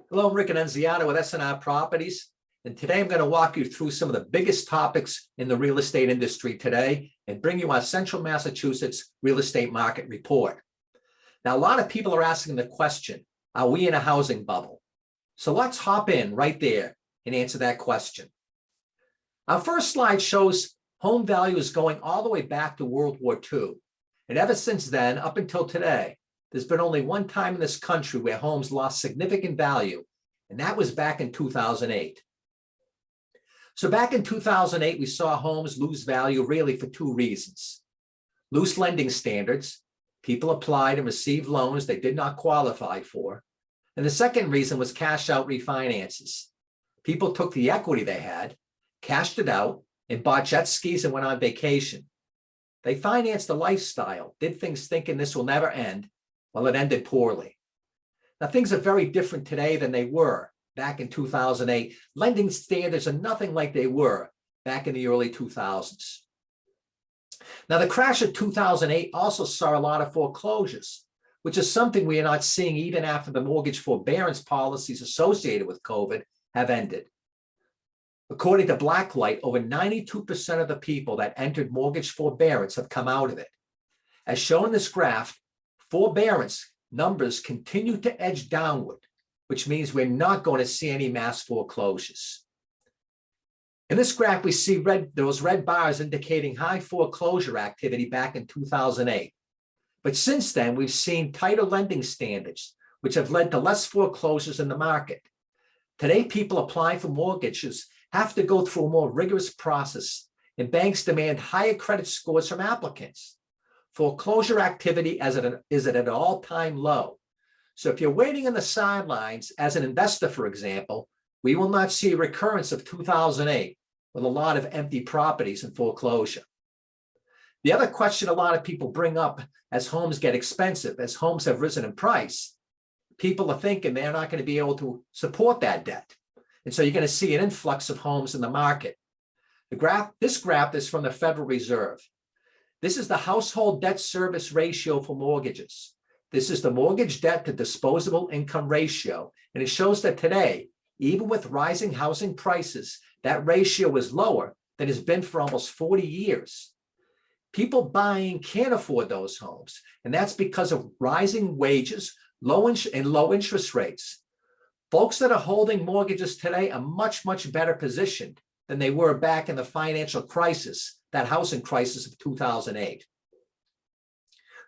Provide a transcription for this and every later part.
Hello, I'm Rick Annunziata with SNR Properties, and today I'm going to walk you through some of the biggest topics in the real estate industry today and bring you our Central Massachusetts Real Estate Market Report. Now, a lot of people are asking the question, are we in a housing bubble? So let's hop in right there and answer that question. Our first slide shows home values going all the way back to World War II. And ever since then, up until today, there's been only one time in this country where homes lost significant value, and that was back in 2008. So back in 2008, we saw homes lose value really for two reasons. Loose lending standards. People applied and received loans they did not qualify for. And the second reason was cash out refinances. People took the equity they had, cashed it out, and bought jet skis and went on vacation. They financed a lifestyle, did things thinking this will never end. Well, it ended poorly. Now, things are very different today than they were back in 2008. Lending standards are nothing like they were back in the early 2000s. Now, the crash of 2008 also saw a lot of foreclosures, which is something we are not seeing even after the mortgage forbearance policies associated with COVID have ended. According to Blacklight, over 92% of the people that entered mortgage forbearance have come out of it. As shown in this graph, forbearance numbers continue to edge downward, which means we're not going to see any mass foreclosures. In this graph, we see those red bars indicating high foreclosure activity back in 2008. But since then, we've seen tighter lending standards, which have led to less foreclosures in the market. Today, people applying for mortgages have to go through a more rigorous process, and banks demand higher credit scores from applicants. Foreclosure activity is at an all-time low. So if you're waiting on the sidelines as an investor, for example, we will not see a recurrence of 2008 with a lot of empty properties in foreclosure. The other question a lot of people bring up as homes get expensive, as homes have risen in price, people are thinking they're not going to be able to support that debt. And so you're going to see an influx of homes in the market. This graph is from the Federal Reserve. This is the household debt service ratio for mortgages. This is the mortgage debt to disposable income ratio. And it shows that today, even with rising housing prices, that ratio is lower than it's been for almost 40 years. People buying can't afford those homes. And that's because of rising wages, low interest rates. Folks that are holding mortgages today are much, much better positioned than they were back in the financial crisis, that housing crisis of 2008.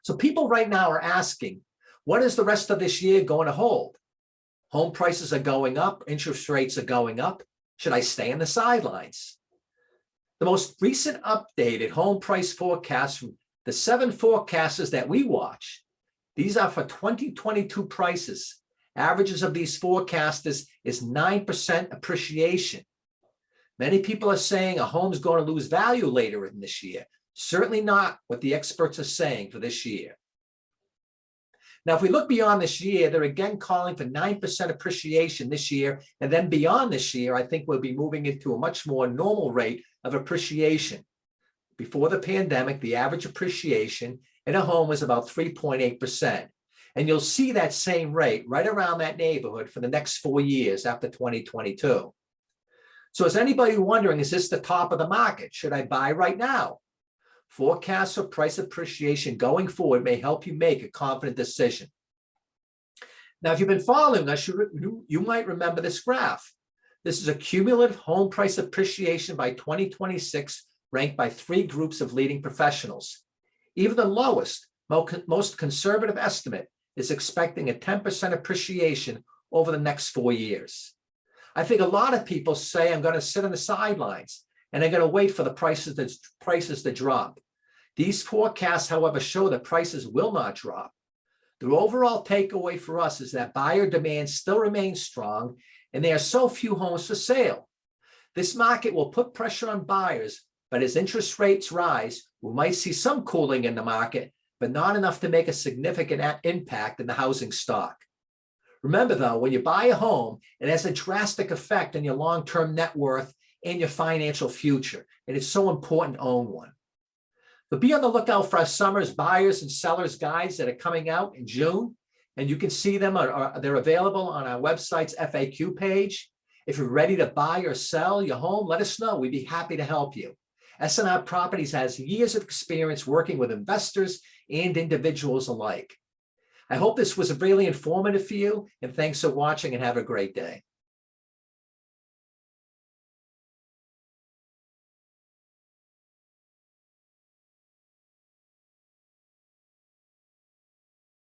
So people right now are asking, what is the rest of this year going to hold? Home prices are going up, interest rates are going up. Should I stay on the sidelines? The most recent updated home price forecast from the 7 forecasters that we watch, these are for 2022 prices. Averages of these forecasters is 9% appreciation. Many people are saying a home's going to lose value later in this year. Certainly not what the experts are saying for this year. Now, if we look beyond this year, they're again calling for 9% appreciation this year. And then beyond this year, I think we'll be moving into a much more normal rate of appreciation. Before the pandemic, the average appreciation in a home was about 3.8%. And you'll see that same rate right around that neighborhood for the next 4 years after 2022. So is anybody wondering, is this the top of the market? Should I buy right now? Forecasts for price appreciation going forward may help you make a confident decision. Now, if you've been following us, you might remember this graph. This is a cumulative home price appreciation by 2026, ranked by 3 groups of leading professionals. Even the lowest, most conservative estimate is expecting a 10% appreciation over the next 4 years. I think a lot of people say, I'm going to sit on the sidelines and I'm going to wait for the prices to drop. These forecasts, however, show that prices will not drop. The overall takeaway for us is that buyer demand still remains strong and there are so few homes for sale. This market will put pressure on buyers, but as interest rates rise, we might see some cooling in the market, but not enough to make a significant impact in the housing stock. Remember, though, when you buy a home, it has a drastic effect on your long-term net worth and your financial future, and it's so important to own one. But be on the lookout for our summer's buyers and sellers guides that are coming out in June, And you can see them, they're available on our website's FAQ page. If you're ready to buy or sell your home, let us know. We'd be happy to help you. SNR Properties has years of experience working with investors and individuals alike. I hope this was really informative for you, and thanks for watching and have a great day.